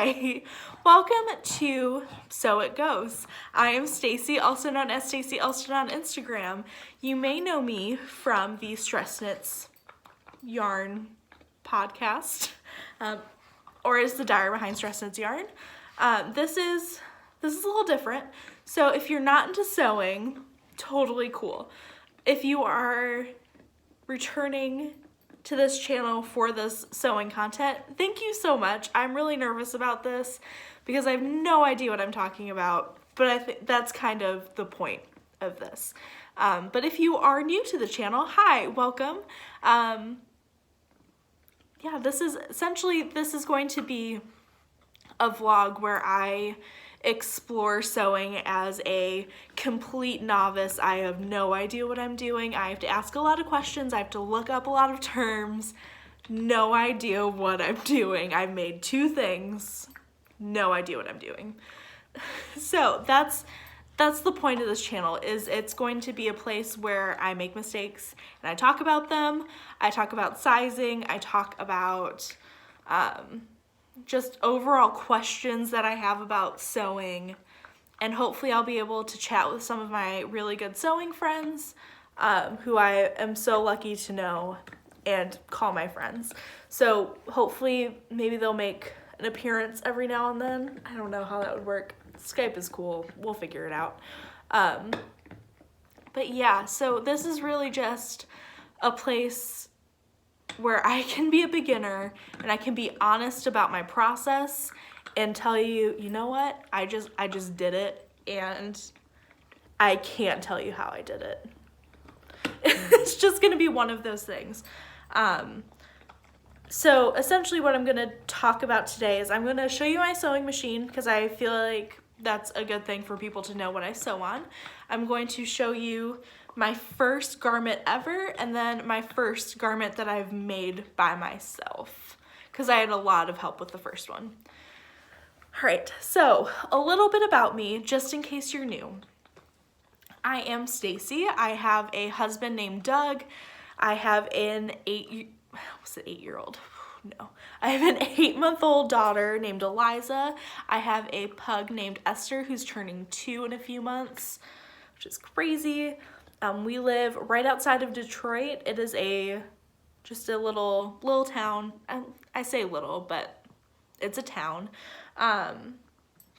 Hi, welcome to So It Goes. I am Stacy, also known as Stacy Elston on Instagram. You may know me from the Stress Knits Yarn podcast, or as the Diary Behind Stress Knits Yarn. This is a little different. So if you're not into sewing, totally cool. If you are returning to this channel for this sewing content, thank you so much. I'm really nervous about this because I have no idea what I'm talking about, but I think that's kind of the point of this. But if you are new to the channel, hi, welcome. Yeah, this is going to be a vlog where I explore sewing as a complete novice. I have no idea what I'm doing. I have to ask a lot of questions. I have to look up a lot of terms. No idea what I'm doing. I've made 2 things. No idea what I'm doing. So that's the point of this channel, is it's going to be a place where I make mistakes and I talk about them. I talk about sizing. I talk about just overall questions that I have about sewing, and hopefully I'll be able to chat with some of my really good sewing friends who I am so lucky to know and call my friends. So hopefully maybe they'll make an appearance every now and then. I don't know how that would work. Skype is cool. We'll figure it out. But yeah, so this is really just a place where I can be a beginner and I can be honest about my process and tell you, you know what, I just did it and I can't tell you how I did it. It's just gonna be one of those things. So essentially what I'm gonna talk about today is I'm gonna show you my sewing machine because I feel like that's a good thing for people to know what I sew on. I'm going to show you my first garment ever, and then my first garment that I've made by myself, because I had a lot of help with the first one. All right, so a little bit about me, just in case you're new. I am Stacy. I have a husband named Doug. I have an 8-year-old? No. I have an 8-month-old daughter named Eliza. I have a pug named Esther who's turning 2 in a few months, which is crazy. We live right outside of Detroit. It is just a little town. I say little, but it's a town.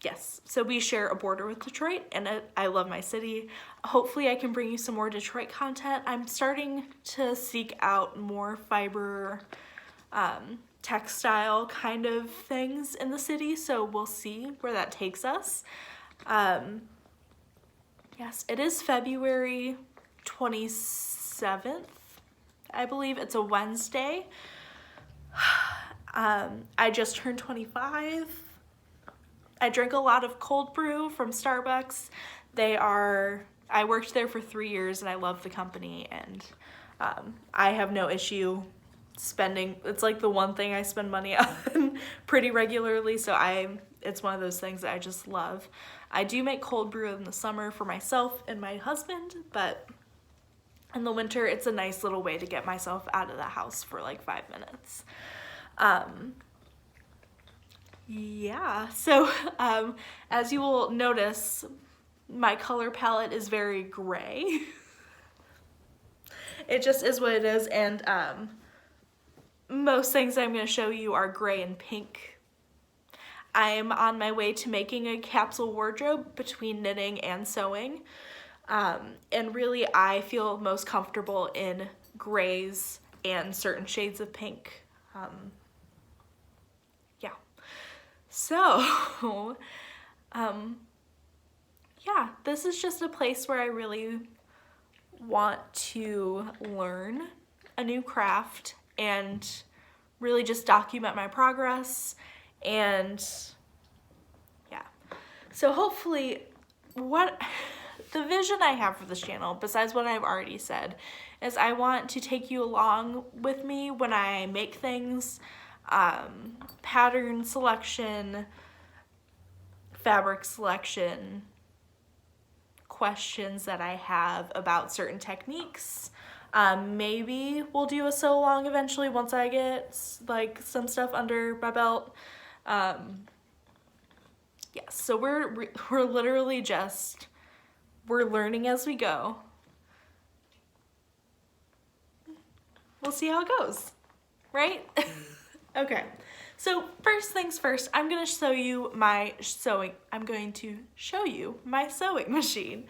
Yes, so we share a border with Detroit, and I love my city. Hopefully I can bring you some more Detroit content. I'm starting to seek out more fiber, textile kind of things in the city, so we'll see where that takes us. Yes, it is February 27th, I believe. It's a Wednesday. I just turned 25. I drink a lot of cold brew from Starbucks. I worked there for 3 years and I love the company, and I have no issue spending. It's like the one thing I spend money on pretty regularly, so it's one of those things that I just love. I do make cold brew in the summer for myself and my husband, but in the winter it's a nice little way to get myself out of the house for like 5 minutes. Yeah, so as you will notice, my color palette is very gray. It just is what it is, and most things I'm going to show you are gray and pink. I am on my way to making a capsule wardrobe between knitting and sewing, and really I feel most comfortable in grays and certain shades of pink. Yeah. So, yeah, this is just a place where I really want to learn a new craft and really just document my progress. And yeah, so hopefully the vision I have for this channel, besides what I've already said, is I want to take you along with me when I make things, pattern selection, fabric selection, questions that I have about certain techniques. Maybe we'll do a sew along eventually once I get like some stuff under my belt. Yes, so we're literally just, we're learning as we go. We'll see how it goes, right? Okay, so first things first, I'm going to show you my sewing machine.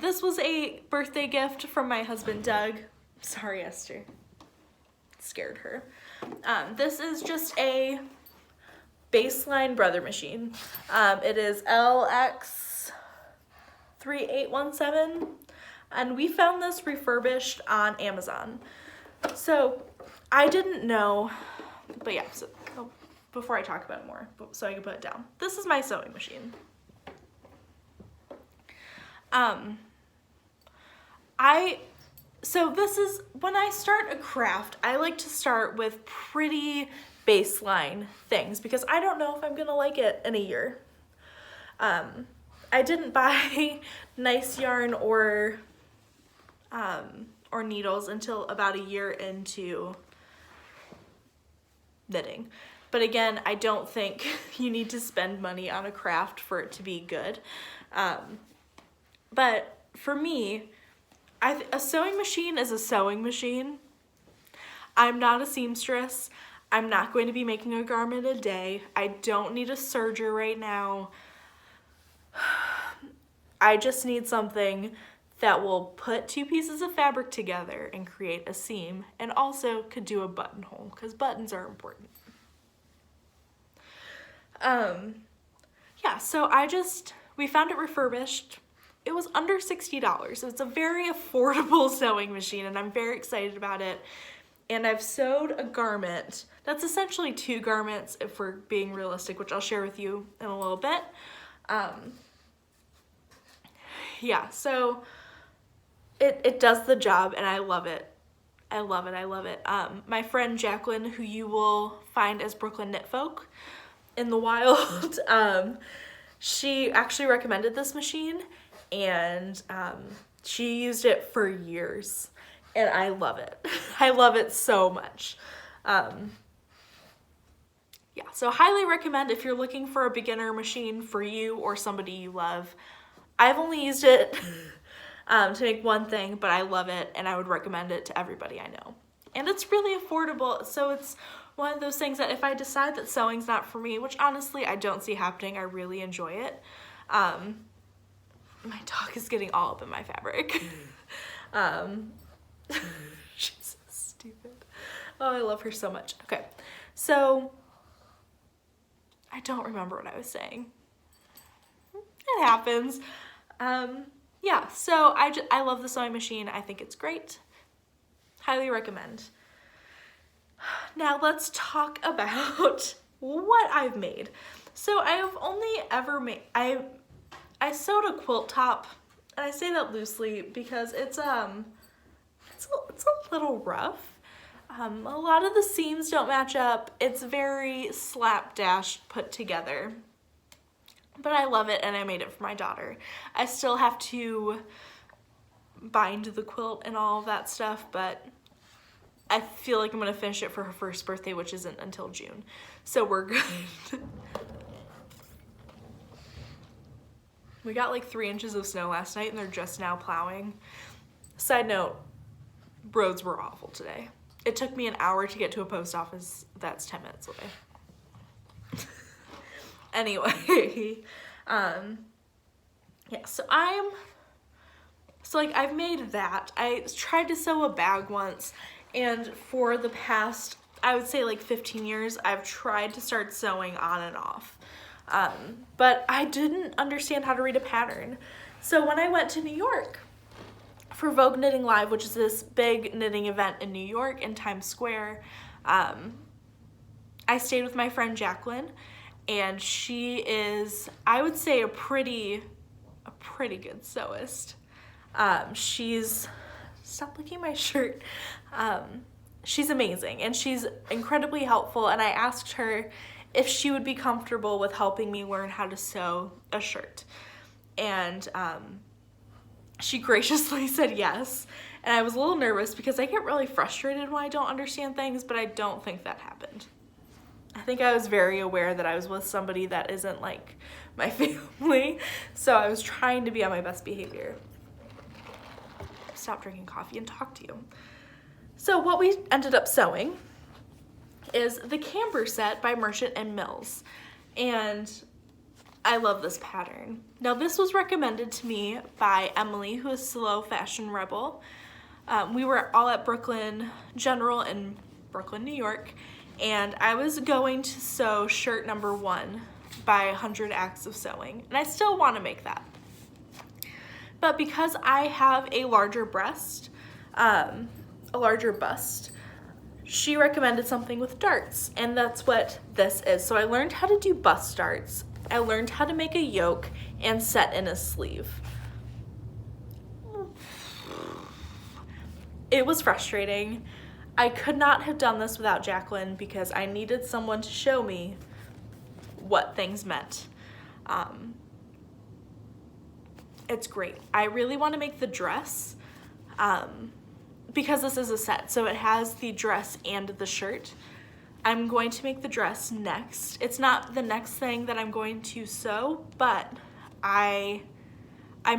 This was a birthday gift from my husband, Doug. Sorry, Esther. Scared her. This is just a baseline brother machine. It is LX3817, and we found this refurbished on Amazon. So I didn't know, but yeah, so before I talk about it more, so I can put it down. This is my sewing machine. So this is, when I start a craft, I like to start with pretty baseline things because I don't know if I'm gonna like it in a year. I didn't buy nice yarn or needles until about a year into knitting. But again, I don't think you need to spend money on a craft for it to be good. But for me, a sewing machine is a sewing machine. I'm not a seamstress. I'm not going to be making a garment a day. I don't need a serger right now. I just need something that will put two pieces of fabric together and create a seam, and also could do a buttonhole because buttons are important. Yeah, so we found it refurbished. It was under $60. It's a very affordable sewing machine, and I'm very excited about it. And I've sewed a garment. That's essentially two garments if we're being realistic, which I'll share with you in a little bit. Yeah, so it does the job, and I love it. I love it, I love it. My friend Jacqueline, who you will find as Brooklyn Knit Folk in the wild, she actually recommended this machine, and she used it for years, and I love it. I love it so much. Yeah, so highly recommend if you're looking for a beginner machine for you or somebody you love. I've only used it to make one thing, but I love it, and I would recommend it to everybody I know. And it's really affordable, so it's one of those things that if I decide that sewing's not for me, which honestly I don't see happening, I really enjoy it. My dog is getting all up in my fabric. She's so stupid. Oh, I love her so much. Okay, so I don't remember what I was saying. It happens. Yeah, so I love the sewing machine. I think it's great. Highly recommend. Now let's talk about what I've made. So I have only ever made, I sewed a quilt top, and I say that loosely because it's a little rough. A lot of the seams don't match up. It's very slapdash put together. But I love it, and I made it for my daughter. I still have to bind the quilt and all of that stuff, but I feel like I'm gonna finish it for her first birthday, which isn't until June. So we're good. We got like 3 inches of snow last night, and they're just now plowing. Side note, roads were awful today. It took me an hour to get to a post office that's 10 minutes away. Anyway, yeah, so I've made that. I tried to sew a bag once, and for the past, I would say like 15 years, I've tried to start sewing on and off. But I didn't understand how to read a pattern. So when I went to New York for Vogue Knitting Live, which is this big knitting event in New York in Times Square, I stayed with my friend Jacqueline, and she is, I would say, a pretty good sewist. Stop licking my shirt. She's amazing, and she's incredibly helpful, and I asked her if she would be comfortable with helping me learn how to sew a shirt. And she graciously said yes, and I was a little nervous because I get really frustrated when I don't understand things, but I don't think that happened. I think I was very aware that I was with somebody that isn't like my family, so I was trying to be on my best behavior. Stop drinking coffee and talk to you. So what we ended up sewing is the Camber set by Merchant and Mills, and I love this pattern. Now this was recommended to me by Emily, who is Slow Fashion Rebel. We were all at Brooklyn General in Brooklyn, New York, and I was going to sew shirt number 1 by 100 Acts of Sewing, and I still want to make that. But because I have a larger bust, she recommended something with darts, and that's what this is. So I learned how to do bust darts. I learned how to make a yoke and set in a sleeve. It was frustrating. I could not have done this without Jacqueline because I needed someone to show me what things meant. It's great. I really want to make the dress because this is a set, so it has the dress and the shirt. I'm going to make the dress next. It's not the next thing that I'm going to sew, but I'm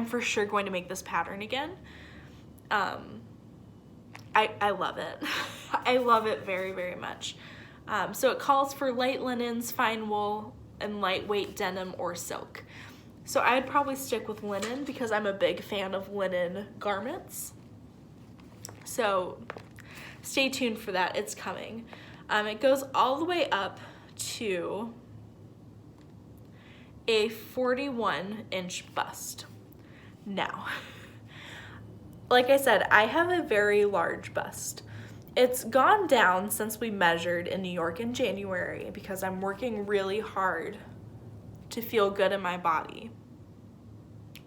for sure going to make this pattern again. I love it. I love it very, very much. So it calls for light linens, fine wool, and lightweight denim or silk. So I'd probably stick with linen because I'm a big fan of linen garments. So stay tuned for that, it's coming. It goes all the way up to a 41-inch bust. Now, like I said, I have a very large bust. It's gone down since we measured in New York in January because I'm working really hard to feel good in my body.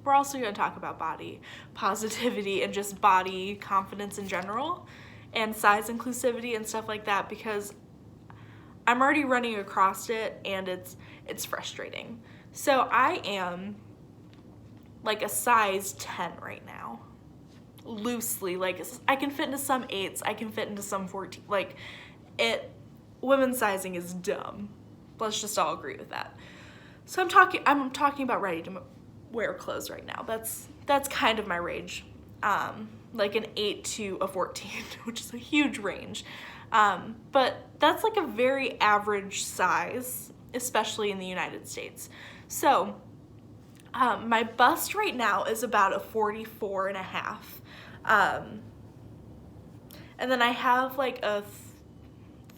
We're also going to talk about body positivity and just body confidence in general and size inclusivity and stuff like that because I'm already running across it and it's frustrating. So I am like a size 10 right now. Loosely, like I can fit into some 8s, I can fit into some 14. Like women's sizing is dumb. Let's just all agree with that. So I'm talking about ready to wear clothes right now. That's kind of my range. Like an 8 to a 14, which is a huge range. But that's like a very average size, especially in the United States. So my bust right now is about a 44 and a half. And then I have like a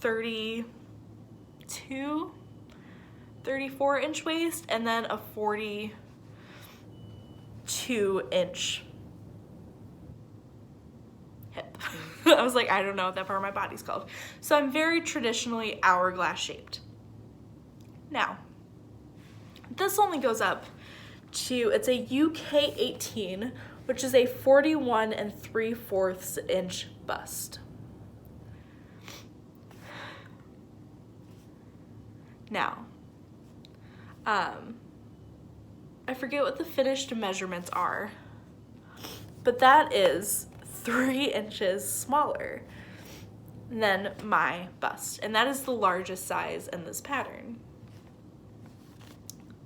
34 inch waist and then a 42-inch hip. I was like, I don't know what that part of my body's called. So I'm very traditionally hourglass shaped. Now, this only goes up to, it's a UK 18, which is a 41 3/4 inch bust. Now, I forget what the finished measurements are, but that is 3 inches smaller than my bust, and that is the largest size in this pattern.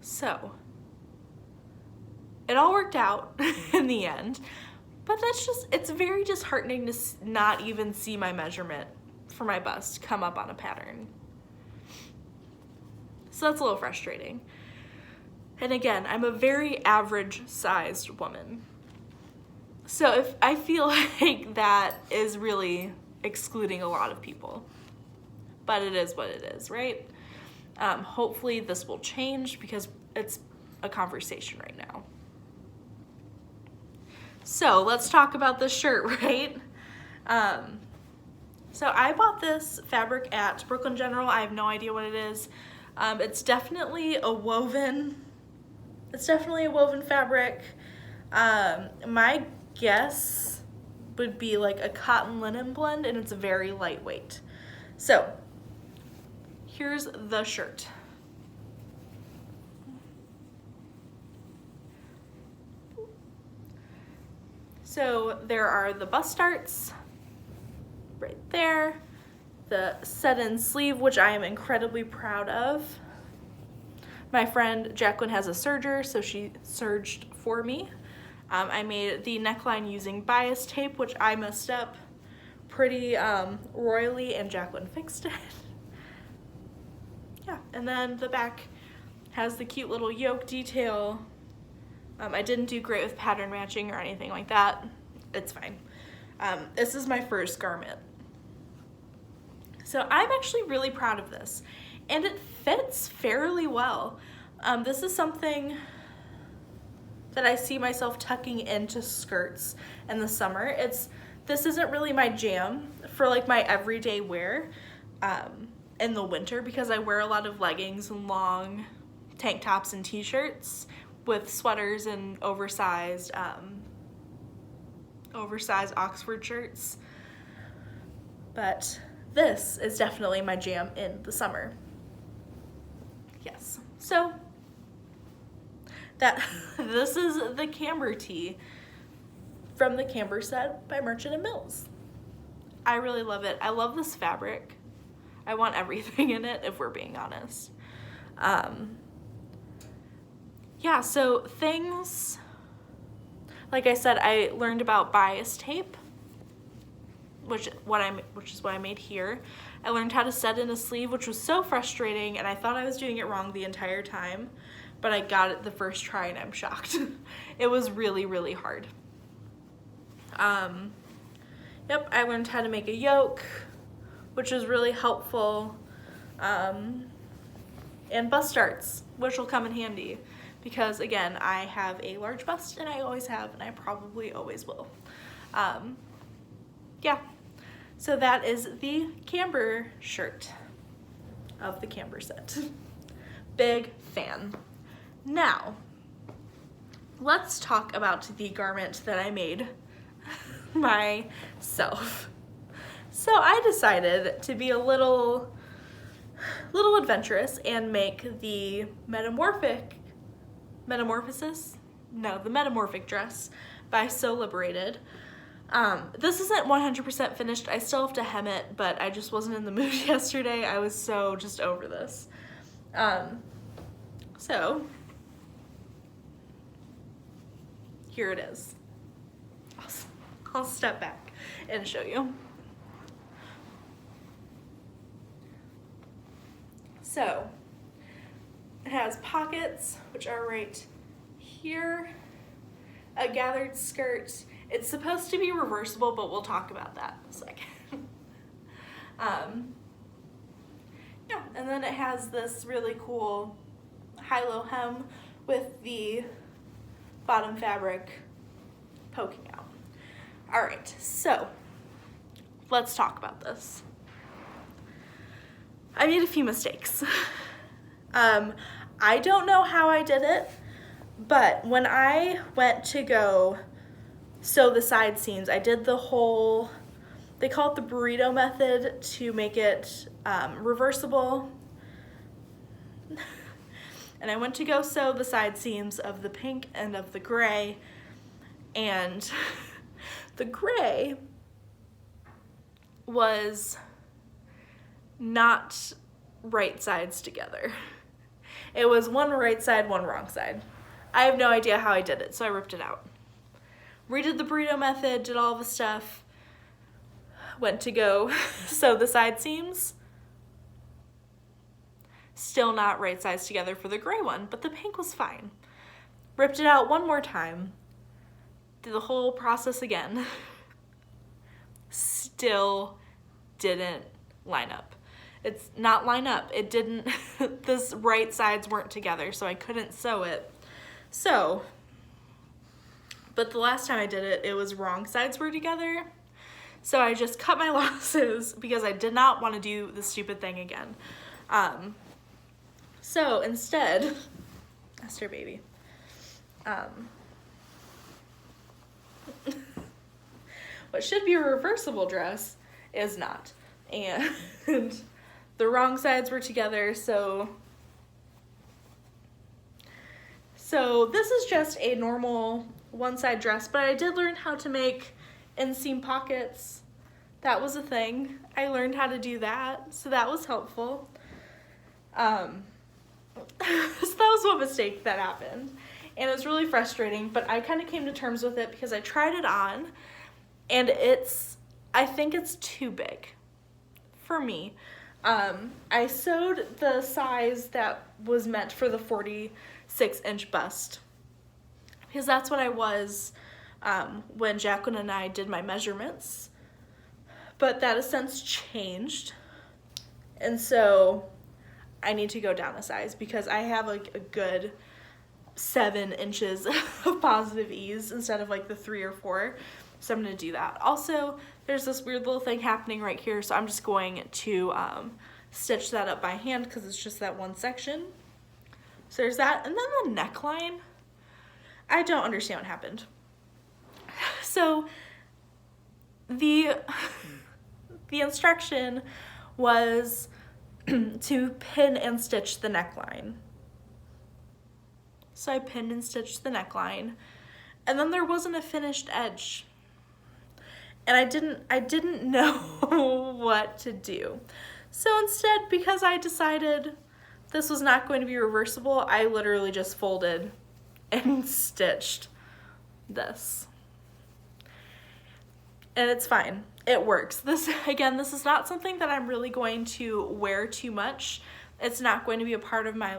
So it all worked out in the end, but it's very disheartening to not even see my measurement for my bust come up on a pattern. So that's a little frustrating. And again, I'm a very average sized woman. So if I feel like that is really excluding a lot of people, but it is what it is, right? Hopefully this will change because it's a conversation right now. So let's talk about this shirt, right? So I bought this fabric at Brooklyn General. I have no idea what it is. It's definitely a woven fabric. My guess would be like a cotton linen blend, and it's very lightweight. So here's the shirt. So there are the bust darts right there. the set-in sleeve, which I am incredibly proud of. My friend Jacqueline has a serger, so she serged for me. I made the neckline using bias tape, which I messed up pretty royally, and Jacqueline fixed it. Yeah, and then the back has the cute little yoke detail. I didn't do great with pattern matching or anything like that. It's fine. This is my first garment. So I'm actually really proud of this, and it fits fairly well. This is something that I see myself tucking into skirts in the summer. This isn't really my jam for like my everyday wear in the winter, because I wear a lot of leggings and long tank tops and t-shirts with sweaters and oversized Oxford shirts. But this is definitely my jam in the summer. Yes. So this is the Camber tee from the Camber set by Merchant & Mills. I really love it. I love this fabric. I want everything in it, if we're being honest. Yeah, so things, like I said, I learned about bias tape, which is what I made here. I learned how to set in a sleeve, which was so frustrating, and I thought I was doing it wrong the entire time, but I got it the first try and I'm shocked. It was really, really hard. Yep, I learned how to make a yoke, which was really helpful, and bust darts, which will come in handy, because again, I have a large bust, and I always have, and I probably always will. Yeah, so that is the Camber shirt of the Camber set. Big fan. Now, let's talk about the garment that I made myself. So I decided to be a little adventurous and make the Metamorphic dress by Sew Liberated. This isn't 100% finished. I still have to hem it, but I just wasn't in the mood yesterday. I was so just over this. So here it is. I'll step back and show you. So it has pockets, which are right here, a gathered skirt. It's supposed to be reversible, but we'll talk about that in a second. Yeah, and then it has this really cool high-low hem with the bottom fabric poking out. All right, so let's talk about this. I made a few mistakes. I don't know how I did it, but when I went to go sew the side seams, I did the whole, they call it the burrito method to make it reversible. And I went to go sew the side seams of the pink and of the gray, and the gray was not right sides together. It was one right side, one wrong side. I have no idea how I did it, so I ripped it out. Redid the burrito method, did all the stuff, went to go sew the side seams. Still not right sides together for the gray one, but the pink was fine. Ripped it out one more time, did the whole process again. Still didn't line up. It's not line up. It didn't, this right sides weren't together, so I couldn't sew it. So, but the last time I did it, it was wrong sides were together. So I just cut my losses because I did not want to do the stupid thing again. So instead, Esther baby, what should be a reversible dress is not. And the wrong sides were together, so this is just a normal one-side dress, but I did learn how to make inseam pockets That was a thing. I learned how to do that, so that was helpful. So that was one mistake that happened, and it was really frustrating, but I kind of came to terms with it because I tried it on, and I think it's too big for me. I sewed the size that was meant for the 46-inch bust, because that's what I was when Jacqueline and I did my measurements, but that has since changed, and so I need to go down a size because I have like a good 7 inches of positive ease instead of like the 3 or 4, so I'm gonna do that. Also, there's this weird little thing happening right here, so I'm just going to stitch that up by hand because it's just that one section. So there's that, and then the neckline, I don't understand what happened. So the instruction was to pin and stitch the neckline. So I pinned and stitched the neckline, and then there wasn't a finished edge. And I didn't know what to do. So instead, because I decided this was not going to be reversible, I literally just folded and stitched this. And it's fine. It works. This is not something that I'm really going to wear too much. It's not going to be a part of my,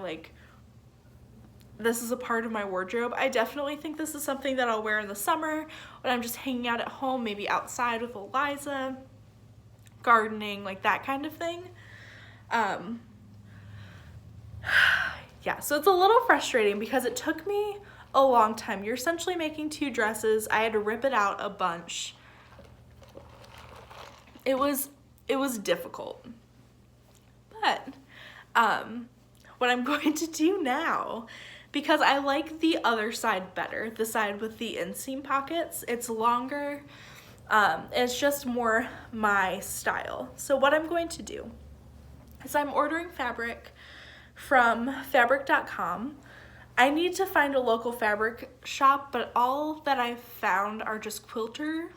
this is a part of my wardrobe. I definitely think this is something that I'll wear in the summer when I'm just hanging out at home, maybe outside with Eliza, gardening, like that kind of thing. Yeah, so it's a little frustrating because it took me a long time. You're essentially making 2 dresses. I had to rip it out a bunch. It was difficult. But what I'm going to do now, because I like the other side better, the side with the inseam pockets, it's longer, it's just more my style. So what I'm going to do is I'm ordering fabric from fabric.com. I need to find a local fabric shop, but all that I've found are just quilter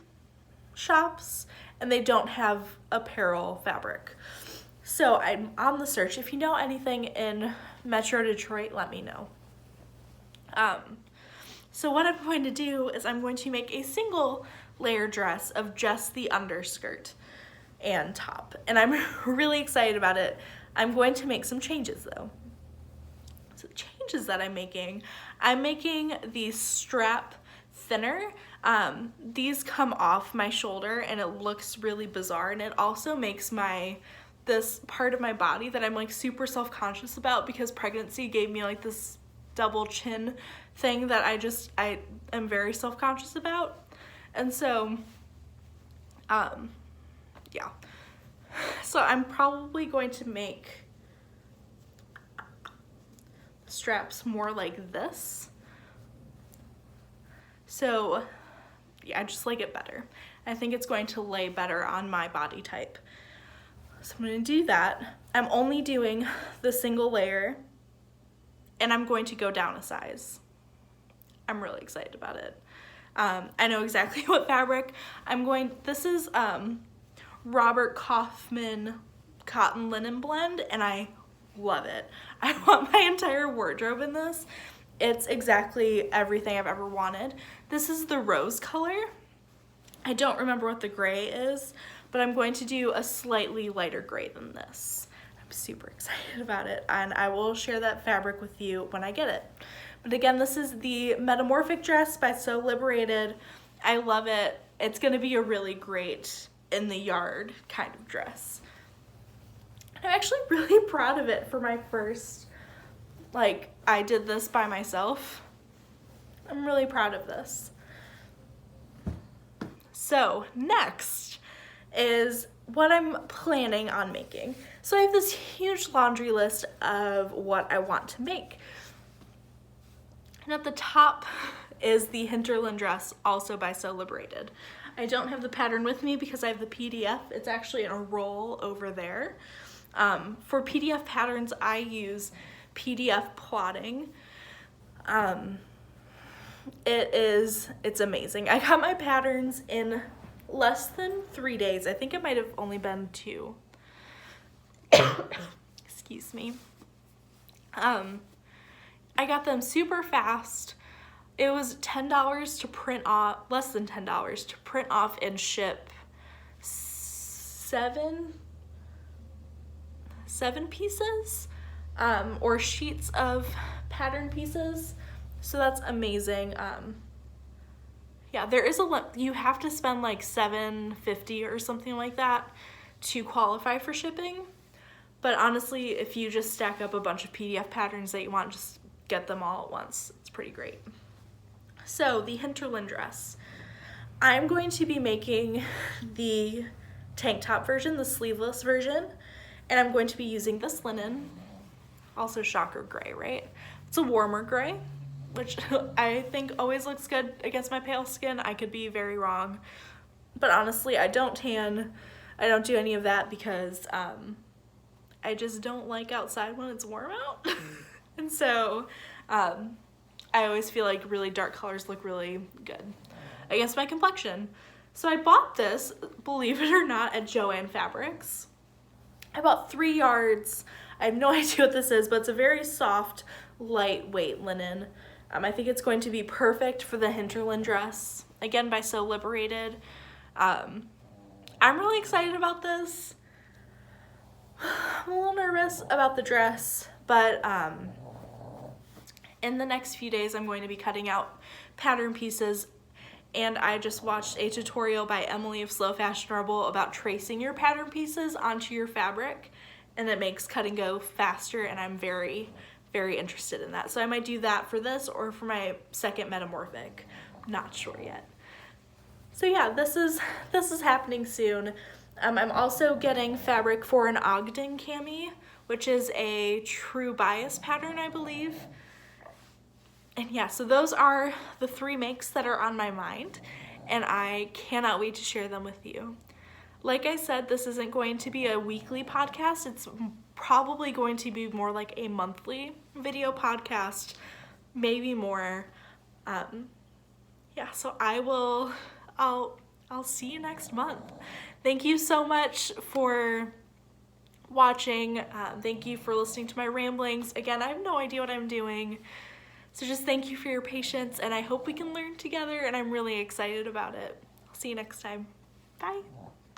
shops, and they don't have apparel fabric. So I'm on the search. If you know anything in Metro Detroit, let me know. So what I'm going to do is I'm going to make a single layer dress of just the underskirt and top, and I'm really excited about it. I'm going to make some changes though. So the changes that I'm making the strap thinner. These come off my shoulder and it looks really bizarre, and it also makes this part of my body that I'm like super self-conscious about because pregnancy gave me like this double chin thing that I am very self-conscious about. And so yeah, so I'm probably going to make straps more like this. So yeah, I just like it better. I think it's going to lay better on my body type. So I'm going to do that. I'm only doing the single layer, and I'm going to go down a size. I'm really excited about it. I know exactly what fabric this is Robert Kaufman cotton linen blend, and I love it. I want my entire wardrobe in this. It's exactly everything I've ever wanted. This is the rose color. I don't remember what the gray is, but I'm going to do a slightly lighter gray than this. I'm super excited about it, and I will share that fabric with you when I get it. But again, this is the Metamorphic dress by Sew Liberated. I love it. It's gonna be a really great in the yard kind of dress. I'm actually really proud of it for my first, I did this by myself. I'm really proud of this. So next is what I'm planning on making. So I have this huge laundry list of what I want to make. And at the top is the Hinterland dress, also by Sew Liberated. I don't have the pattern with me because I have the PDF. It's actually in a roll over there. For PDF patterns, I use PDF plotting. It's amazing. I got my patterns in less than 3 days. I think it might have only been 2. Excuse me. I got them super fast. It was $10 to print off, less than $10 to print off and ship 7 pieces, or sheets of pattern pieces. So that's amazing. Yeah, there is you have to spend like $7.50 or something like that to qualify for shipping. But honestly, if you just stack up a bunch of PDF patterns that you want, just get them all at once. It's pretty great. So the Hinterland dress. I'm going to be making the tank top version, the sleeveless version, and I'm going to be using this linen, also shocker gray, right? It's a warmer gray, which I think always looks good against my pale skin. I could be very wrong, but honestly, I don't tan. I don't do any of that because I just don't like outside when it's warm out. And so I always feel like really dark colors look really good against my complexion. So I bought this, believe it or not, at Joann Fabrics. I bought 3 yards. I have no idea what this is, but it's a very soft, lightweight linen. I think it's going to be perfect for the Hinterland dress, again by Sew Liberated. I'm really excited about this. I'm a little nervous about the dress, but in the next few days I'm going to be cutting out pattern pieces, and I just watched a tutorial by Emily of Slow Fashion Rebel about tracing your pattern pieces onto your fabric, and it makes cutting go faster, and I'm very, very interested in that. So I might do that for this or for my second Metamorphic. Not sure yet. So yeah, this is happening soon. I'm also getting fabric for an Ogden Cami, which is a true bias pattern, I believe. And yeah, so those are the 3 makes that are on my mind, and I cannot wait to share them with you. Like I said, this isn't going to be a weekly podcast. It's probably going to be more like a monthly video podcast, maybe more. Yeah, so I'll see you next month. Thank you so much for watching. Thank you for listening to my ramblings. Again, I have no idea what I'm doing. So just thank you for your patience, and I hope we can learn together, and I'm really excited about it. I'll see you next time. Bye.